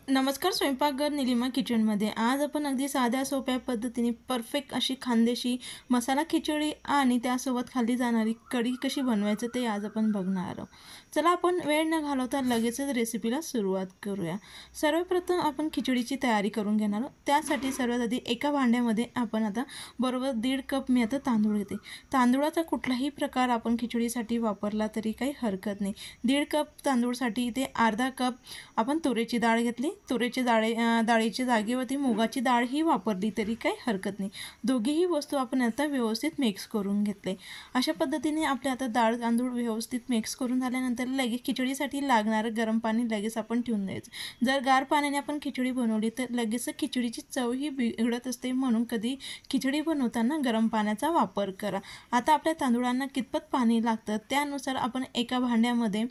नमस्कार. स्वयंपाकघर निलिमा किचनमध्ये आज आपण अगदी साध्या सोप्या पद्धतीने परफेक्ट अशी खानदेशी मसाला खिचडी आणि त्यासोबत खाल्ली जाणारी कढी कशी बनवायचं ते आज आपण बघणार आहोत. चला आपण वेळ न घालवता लगेचच रेसिपीला सुरुवात करूया. सर्वप्रथम आपण खिचडीची तयारी करून घेणार आहोत. त्यासाठी सर्वात आधी एका भांड्यामध्ये आपण आता बरोबर 1.5 कप मी आता तांदूळ घेते. तांदूळाचा कुठलाही प्रकार आपण खिचडीसाठी वापरला तरी काही हरकत नाही. 1.5 कप तांदूळसाठी इथे अर्धा कप आपण तुरीची डाळ घेतली. तुरीची डाळीच्या जागेवरती मुगाची डाळ ही वापरली तरी काही हरकत नाही. दोघीही वस्तू आपण आता व्यवस्थित मिक्स करून घेतले. अशा पद्धतीने आपले आता डाळ तांदूळ व्यवस्थित मिक्स करून झाल्यानंतर लगेच खिचडीसाठी लागणारं गरम पाणी लगेच आपण ठेवून द्यायचं. जर गार पाण्याने आपण खिचडी बनवली तर लगेच खिचडीची चवही बिघडत असते, म्हणून कधी खिचडी बनवताना गरम पाण्याचा वापर करा. आता आपल्या तांदूळांना कितपत पाणी लागतं त्यानुसार आपण एका भांड्यामध्ये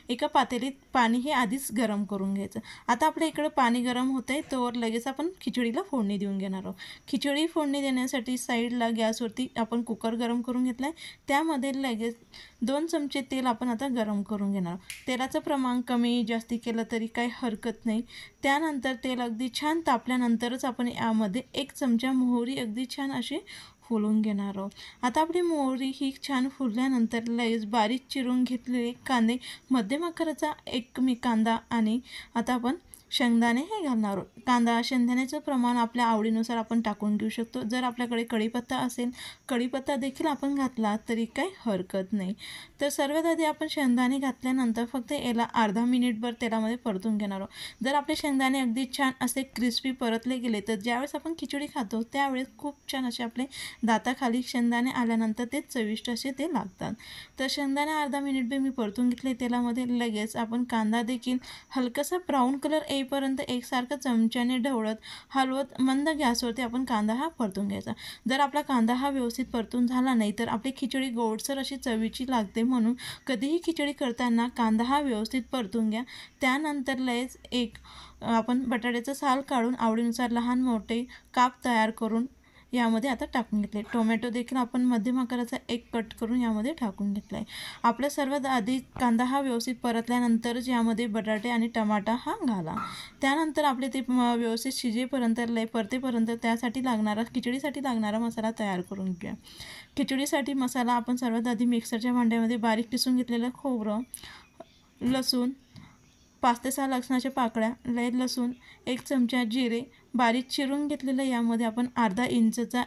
एका पातेलीत पाणी हे आधीच गरम करून घ्यायचं. आता आपल्या इकडे पाणी गरम होतंय तोवर लगेच आपण खिचडीला फोडणी देऊन घेणार आहोत. खिचडी फोडणी देण्यासाठी साईडला गॅसवरती आपण कुकर गरम करून घेतलाय. त्यामध्ये लगेच 2 चमचे तेल आपण आता गरम करून घेणार आहोत. तेलाचं प्रमाण कमी जास्ती केलं तरी काही हरकत नाही. त्यानंतर तेल अगदी छान तापल्यानंतरच आपण यामध्ये 1 चमचा मोहरी अगदी छान अशी फुलून घेणार आहोत. आता आपली मोहरी ही छान फुलल्यानंतर लगेच बारीक चिरून घेतलेले कांदे, मध्यम आकाराचा एक मी कांदा आणि आता आपण शेंगदाणे हे घालणार आहोत. कांदा शेंगदाण्याचं प्रमाण आपल्या आवडीनुसार आपण टाकून घेऊ शकतो. जर आपल्याकडे कढीपत्ता असेल, कढीपत्ता देखील आपण घातला तरी काही हरकत नाही. तर सर्वात आधी आपण शेंगदाणे घातल्यानंतर फक्त याला अर्धा मिनिटभर तेलामध्ये परतून घेणार आहोत. जर आपले शेंगदाणे अगदी छान असे क्रिस्पी परतले गेले तर ज्यावेळेस आपण खिचडी खातो त्यावेळेस खूप छान असे आपले दाताखाली शेंगदाणे आल्यानंतर ते चविष्ट असे ते लागतात. तर शेंगदाणे अर्धा मिनिटभर मी परतून घेतले तेलामध्ये. लगेच आपण कांदा देखील हलकासा ब्राऊन कलर येईपर्यंत एकसारखं चमच्याने ढवळत हलवत मंद गॅसवरती आपण कांदा हा परतून घ्यायचा. जर आपला कांदा हा व्यवस्थित परतून झाला नाही तर आपली खिचडी गोडसर अशी चवीची लागते, म्हणून कधीही खिचडी करताना कांदा हा व्यवस्थित परतून घ्या. त्यानंतर लगेच आपण बटाट्याचं साल काढून आवडीनुसार लहान मोठे काप तयार करून यामध्ये आता टाकून घेतले. टोमॅटो देखील आपण मध्यम आकाराचा एक कट करून यामध्ये टाकून घेतला आहे. आपल्या सर्वात आधी कांदा हा व्यवस्थित परतल्यानंतरच यामध्ये बटाटे आणि टमाटा हा घाला. त्यानंतर आपले ते व्यवस्थित शिजेपर्यंत परतेपर्यंत त्यासाठी लागणारा खिचडीसाठी लागणारा मसाला तयार करून घ्या. खिचडीसाठी मसाला आपण सर्वात आधी मिक्सरच्या भांड्यामध्ये बारीक किसून घेतलेलं खोबरं, लसूण, 5 ते 6 लसणाच्या पाकळ्या, लसूण, 1 चमचा जिरे बारीक चिरून घेतलेलं, यामध्ये आपण अर्धा इंचचा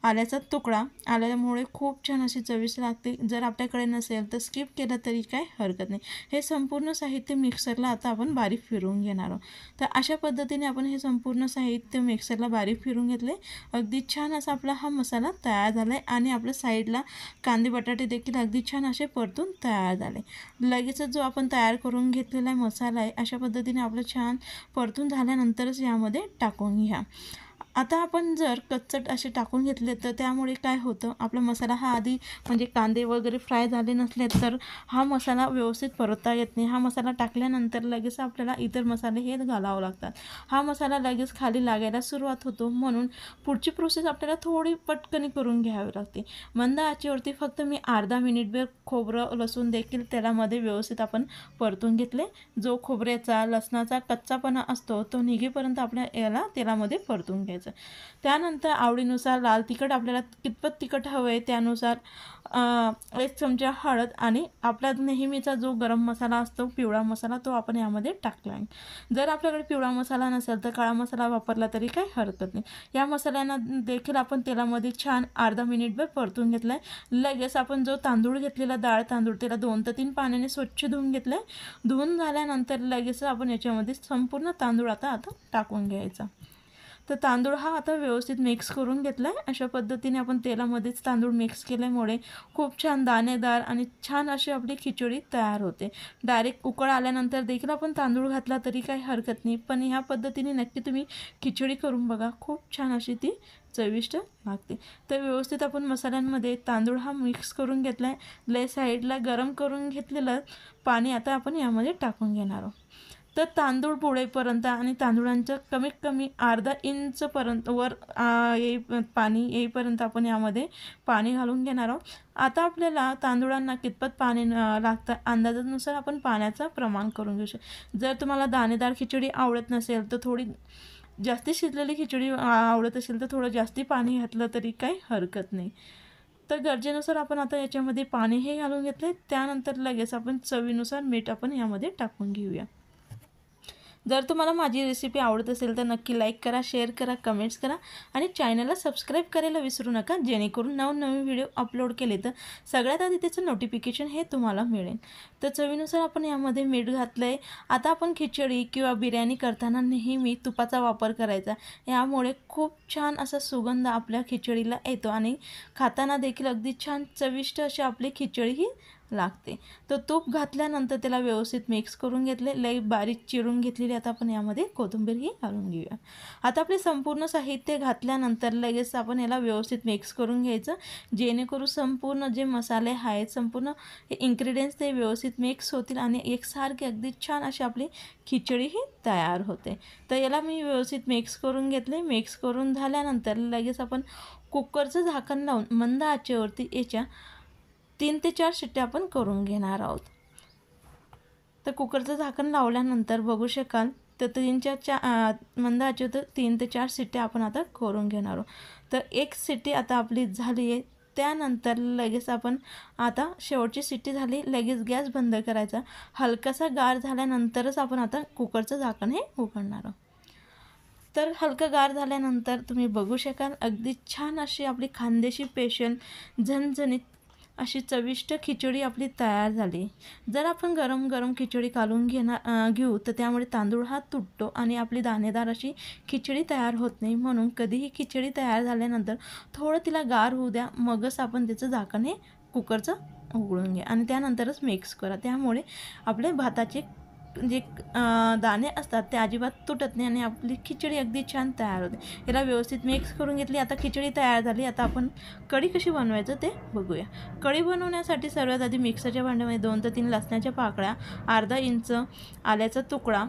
आल्याचा तुकडा, आल्यामुळे खूप छान अशी चविष्ट लागते. जर आपल्याकडे नसेल तर स्किप केलं तरी काय हरकत नाही. हे संपूर्ण साहित्य मिक्सरला आता आपण बारीक फिरवून घेणार आहोत. तर अशा पद्धतीने आपण हे संपूर्ण साहित्य मिक्सरला बारीक फिरून घेतले. अगदी छान असा आपला हा मसाला तयार झाला आहे आणि आपल्या साईडला कांदे बटाटे देखील अगदी छान असे परतून तयार झाले. लगेचच जो आपण तयार करून घेतलेला मसाला आहे अशा पद्धतीने आपलं छान परतून झाल्यानंतरच यामध्ये टाकून घ्या. आता आपण जर कच्चट असे टाकून घेतले तर त्यामुळे काय होतं, आपला मसाला हा आधी म्हणजे कांदे वगैरे फ्राय झाले नसले तर हा मसाला व्यवस्थित परतता येत नाही. हा मसाला टाकल्यानंतर लगेच आपल्याला इतर मसाले हे घालावं लागतात. हा मसाला लगेच खाली लागायला सुरुवात होतो, म्हणून पुढची प्रोसेस आपल्याला थोडी पटकन करून घ्यावी लागते. मंद आचेवरती फक्त मी अर्धा मिनिटभर खोबरं लसूण देखील तेलामध्ये व्यवस्थित आपण परतून घेतले. जो खोबऱ्याचा लसणाचा कच्चापणा असतो तो निघेपर्यंत आपल्या याला तेलामध्ये परतून घ्यायचा. त्यानंतर आवडीनुसार लाल तिखट आपल्याला कितपत तिखट हवं आहे त्यानुसार 1 चमचा हळद आणि आपला नेहमीचा जो गरम मसाला असतो पिवळा मसाला तो आपण यामध्ये टाकला आहे. जर आपल्याकडे पिवळा मसाला नसेल तर काळा मसाला वापरला तरी काही हरकत नाही. या मसाल्यांना देखील आपण तेलामध्ये छान अर्धा मिनिटभर परतून घेतला आहे. लगेच आपण जो तांदूळ घेतलेला डाळ तांदूळ त्याला 2 ते 3 पाण्याने स्वच्छ धुवून घेतलं आहे. धुवून झाल्यानंतर लगेच आपण याच्यामध्ये संपूर्ण तांदूळ आता टाकून घ्यायचा. तर तांदूळ हा आता व्यवस्थित मिक्स करून घेतला आहे. अशा पद्धतीने आपण तेलामध्येच तांदूळ मिक्स केल्यामुळे खूप छान दाणेदार आणि छान अशी आपली खिचडी तयार होते. डायरेक्ट उकळ आल्यानंतर देखील आपण तांदूळ घातला तरी काही हरकत नाही, पण ह्या पद्धतीने नक्की तुम्ही खिचडी करून बघा, खूप छान अशी ती चविष्ट लागते. तर व्यवस्थित आपण मसाल्यांमध्ये तांदूळ हा मिक्स करून घेतला आहे. साईडला गरम करून घेतलेलं पाणी आता आपण यामध्ये टाकून घेणार आहोत. तर तांदूळ बुडेपर्यंत आणि तांदूळांचं कमीत कमी अर्धा इंचपर्यंत वर पाणी येईपर्यंत आपण यामध्ये पाणी घालून घेणार आहोत. आता आपल्याला तांदूळांना कितपत पाणी लागतं अंदाजानुसार आपण पाण्याचं प्रमाण करून घेऊ शकतो. जर तुम्हाला दाणेदार खिचडी आवडत नसेल तर थोडी जास्ती शिजलेली खिचडी आवडत असेल तर थोडं जास्ती पाणी घातलं तरी काही हरकत नाही. तर गरजेनुसार आपण आता याच्यामध्ये पाणी हे घालून घेतले. त्यानंतर लगेच आपण चवीनुसार मीठ आपण यामध्ये टाकून घेऊया. जर तुम्हाला माझी रेसिपी आवडत असेल तर नक्की लाईक करा, शेअर करा, कमेंट्स करा आणि चॅनलला सबस्क्राईब करायला विसरू नका, जेणेकरून नवनवीन व्हिडिओ अपलोड केले तर सगळ्यात आधी त्याचं नोटिफिकेशन हे तुम्हाला मिळेल. तर चवीनुसार आपण यामध्ये मीठ घातलं आहे. आता आपण खिचडी किंवा बिर्याणी करताना नेहमी तुपाचा वापर करायचा. यामुळे खूप छान असा सुगंध आपल्या खिचडीला येतो आणि खाताना देखील अगदी छान चविष्ट अशी आपली खिचडी ही लागते. तर तूप घातल्यानंतर त्याला व्यवस्थित मिक्स करून घेतले. लई बारीक चिरून घेतलेली आता आपण यामध्ये कोथिंबीरही घालून घेऊया. आता आपले संपूर्ण साहित्य घातल्यानंतर लगेच आपण याला व्यवस्थित मिक्स करून घ्यायचं, जेणेकरून संपूर्ण जे मसाले आहेत संपूर्ण हे इन्ग्रेडियंट्स ते व्यवस्थित मिक्स होतील आणि एकसारखे अगदी छान अशी आपली खिचडी ही तयार होते. तर याला मी व्यवस्थित मिक्स करून घेतले. मिक्स करून झाल्यानंतर लगेच आपण कुकरचं झाकण लावून मंद आचेवरती याच्या 3 ते 4 शिट्ट्या आपण करून घेणार आहोत. तर कुकरचं झाकण लावल्यानंतर बघू शकाल तर 3 मंद आचेवर 3 ते 4 शिट्ट्या आपण आता करून घेणार आहोत. तर एक शिट्टी आता आपली झाली आहे. त्यानंतर लगेच आपण आता शेवटची शिट्टी झाली, लगेच गॅस बंद करायचा. हलकासा गार झाल्यानंतरच आपण आता कुकरचं झाकण हे उघडणार आहोत. तर हलकं गार झाल्यानंतर तुम्ही बघू शकाल अगदी छान अशी आपली खानदेशी स्पेशल झणझणीत अशी चविष्ट खिचडी आपली तयार झाली. जर आपण गरम गरम खिचडी काढून घेऊ तर त्यामुळे तांदूळ हा तुटतो आणि आपली दाणेदार अशी खिचडी तयार होत नाही. म्हणून कधीही खिचडी तयार झाल्यानंतर थोडं तिला गार होऊ द्या, मगच आपण त्याचं झाकण हे कुकरचं उघडून घ्या आणि त्यानंतरच मिक्स करा. त्यामुळे आपले भाताचे जे दाणे असतात ते अजिबात तुटत नाही आणि आपली खिचडी अगदी छान तयार होते. याला व्यवस्थित मिक्स करून घेतली. आता खिचडी तयार झाली. आता आपण कढी कशी बनवायचं ते बघूया. कढी बनवण्यासाठी सर्वात आधी मिक्सरच्या भांड्यामध्ये 2 ते 3 लसणाच्या पाकळ्या, अर्धा इंच आल्याचा तुकडा.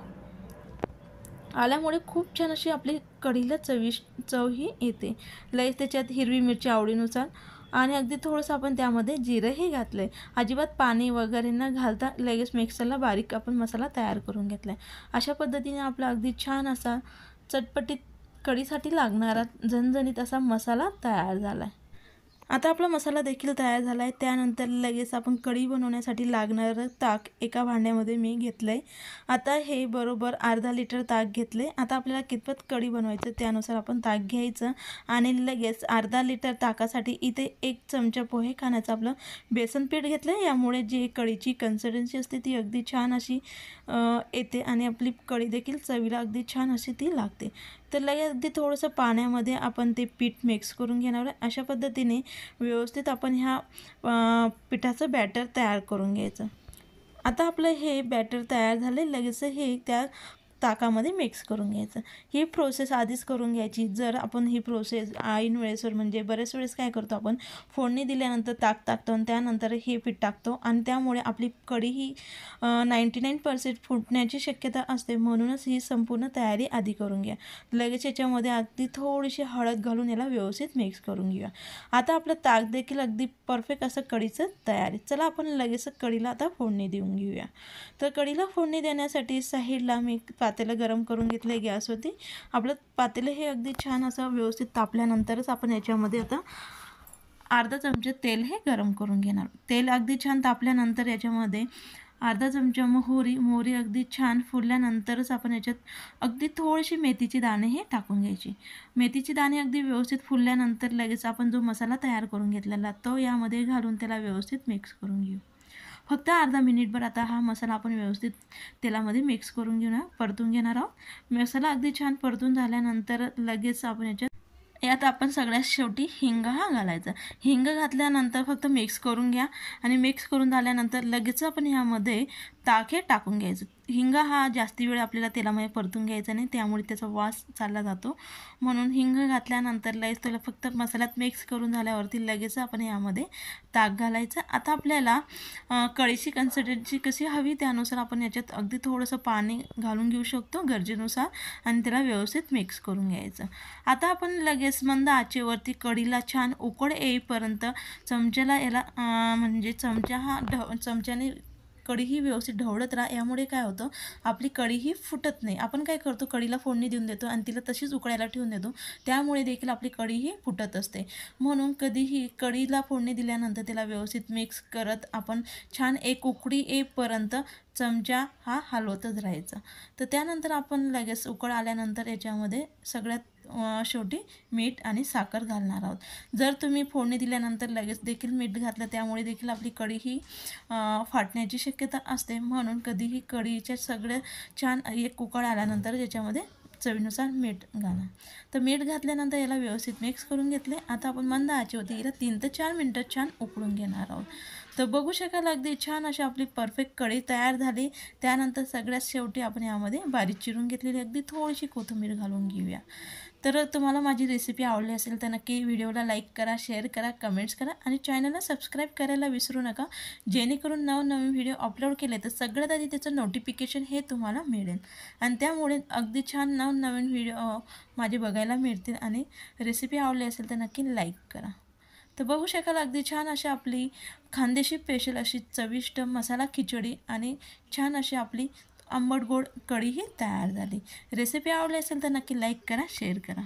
आल्यामुळे खूप छान अशी आपली कढीला चव ही येते. लगेच त्याच्यात हिरवी मिरची आवडीनुसार आणि अगदी थोडंसं आपण त्यामध्ये जिरंही घातलं आहे. अजिबात पाणी वगैरे न घालता लगेच मिक्सरला बारीक आपण मसाला तयार करून घेतला आहे. अशा पद्धतीने आपला अगदी छान असा चटपटीत कढीसाठी लागणारा झणझणीत असा मसाला तयार झाला आहे. आता आपला मसाला देखील तयार झाला आहे. त्यानंतर लगेच आपण कढी बनवण्यासाठी लागणारं ताक एका भांड्यामध्ये मी घेतलं आहे. आता हे बरोबर अर्धा लिटर ताक घेतले. आता आपल्याला कितपत कढी बनवायचं त्यानुसार आपण ताक घ्यायचं आणि लगेच अर्धा लिटर ताकासाठी इथे 1 चमचा पोहे खाण्याचं आपलं बेसन पीठ घेतलं आहे. यामुळे जी कढीची कन्सिस्टन्सी असते ती अगदी छान अशी येते आणि आपली कढी देखील चवीला अगदी छान अशी ती लागते. तर लगेच अगदी थोडंसं पाण्यामध्ये आपण ते पीठ मिक्स करून घेणार आहे. अशा पद्धतीने व्यवस्थित आपण ह्या पिठाचं बॅटर तयार करून घ्यायचं. आता आपलं हे बॅटर तयार झाले. लगेच हे त्या ताकामध्ये मिक्स करून घ्यायचं. ही प्रोसेस आधीच करून घ्यायची. जर आपण ही प्रोसेस ऐन वेळेसवर म्हणजे बरेच वेळेस काय करतो आपण फोडणी दिल्यानंतर ताक टाकतो आणि त्यानंतर हे पीठ टाकतो आणि त्यामुळे आपली कढी ही 99% फुटण्याची शक्यता असते. म्हणूनच ही संपूर्ण तयारी आधी करून घ्या. लगेच याच्यामध्ये अगदी थोडीशी हळद घालून याला व्यवस्थित मिक्स करून घेऊया. आता आपलं ताक देखील अगदी परफेक्ट असं कढीचं तयार आहे. चला आपण लगेच कढीला आता फोडणी देऊन घेऊया. तर कढीला फोडणी देण्यासाठी साईडला मी पातेलं गरम करून घेतलं आहे गॅसवरती. आपलं पातेलं हे अगदी छान असं व्यवस्थित तापल्यानंतरच आपण याच्यामध्ये आता अर्धा चमचा तेल हे गरम करून घेणार. तेल अगदी छान तापल्यानंतर याच्यामध्ये अर्धा चमचा मोहरी अगदी छान फुलल्यानंतरच आपण याच्यात अगदी थोडीशी मेथीची दाणे हे टाकून घ्यायची. मेथीची दाणे अगदी व्यवस्थित फुलल्यानंतर लगेच आपण जो मसाला तयार करून घेतलेला तो यामध्ये घालून त्याला व्यवस्थित मिक्स करून घेऊ. फक्त अर्धा मिनिटभर आता हा मसाला आपण व्यवस्थित तेलामध्ये मिक्स करून परतून घेणार आहोत. मसाला अगदी छान परतून झाल्यानंतर लगेच आपण यात आपण सगळ्यात शेवटी हिंग हा घालायचा. हिंग घातल्यानंतर फक्त मिक्स करून घ्या आणि मिक्स करून झाल्यानंतर लगेच आपण यामध्ये ताक हे टाकून घ्यायचं. हिंग हा जास्ती वेळ आपल्याला तेलामध्ये परतून घ्यायचा नाही, त्यामुळे त्याचा वास चालला जातो. म्हणून हिंग घातल्यानंतर लगेच त्याला फक्त मसाल्यात मिक्स करून झाल्यावरती लगेच आपण यामध्ये ताक घालायचं. आता आपल्याला कढीची कन्सिस्टन्सी कशी हवी त्यानुसार आपण याच्यात अगदी थोडंसं पाणी घालून घेऊ शकतो गरजेनुसार आणि त्याला व्यवस्थित मिक्स करून घ्यायचं. आता आपण लगेच मंद आचेवरती कढीला छान उकळ येईपर्यंत चमच्याला याला म्हणजे चमच्याने कढी ही व्यवस्थित ढवळत राहा. यामुळे काय होतं, आपली कढी ही फुटत नाही. आपण काय करतो, कढीला फोडणी देऊन देतो आणि तिला तशीच उकळायला ठेवून देतो, त्यामुळे देखील आपली कढी ही फुटत असते. म्हणून कधीही कढीला फोडणी दिल्यानंतर त्याला व्यवस्थित मिक्स करत आपण छान एक उकळी येईपर्यंत चमचा हा हलवतच राहायचा. तर त्यानंतर आपण लगेच उकळ आल्यानंतर याच्यामध्ये सगळ्यात शेवटी मीठ आणि साखर घालणार आहोत. जर तुम्ही फोडणी दिल्यानंतर लगेच देखील मीठ घातलं त्यामुळे देखील आपली कढी ही फाटण्याची शक्यता असते. म्हणून कधीही कढीच्या सगळं छान एक उकळ आल्यानंतर याच्यामध्ये चवीनुसार मीठ घाला. तर मीठ घातल्यानंतर याला व्यवस्थित मिक्स करून घेतले. आता आपण मंद आचेवरती याला 3 ते 4 मिनटं छान उकळून घेणार आहोत. तर बघू शकाल अगदी छान अशी आपली परफेक्ट कढी तयार झाली. त्यानंतर सगळ्यात शेवटी आपण यामध्ये बारीक चिरून घेतलेली अगदी थोडीशी कोथिंबीर घालून घेऊया. तर तुम्हाला माझी रेसिपी आवडली असेल तर नक्की व्हिडिओला लाईक करा, शेअर करा, कमेंट्स करा आणि चॅनलला सबस्क्राईब करायला विसरू नका, जेणेकरून नवनवीन व्हिडिओ अपलोड केले तर सगळ्यात आधी त्याचं नोटिफिकेशन हे तुम्हाला मिळेल आणि त्यामुळे अगदी छान नवनवीन व्हिडिओ माझे बघायला मिळतील. आणि रेसिपी आवडली असेल तर नक्की लाईक करा. तर बघू शकाल अगदी छान अशी आपली खानदेशी स्पेशल अशी चविष्ट मसाला खिचडी आणि छान अशी आपली आंबट गोड कढी ही तयार झाली. रेसिपी आवडली असेल तर नक्की लाईक करा, शेअर करा.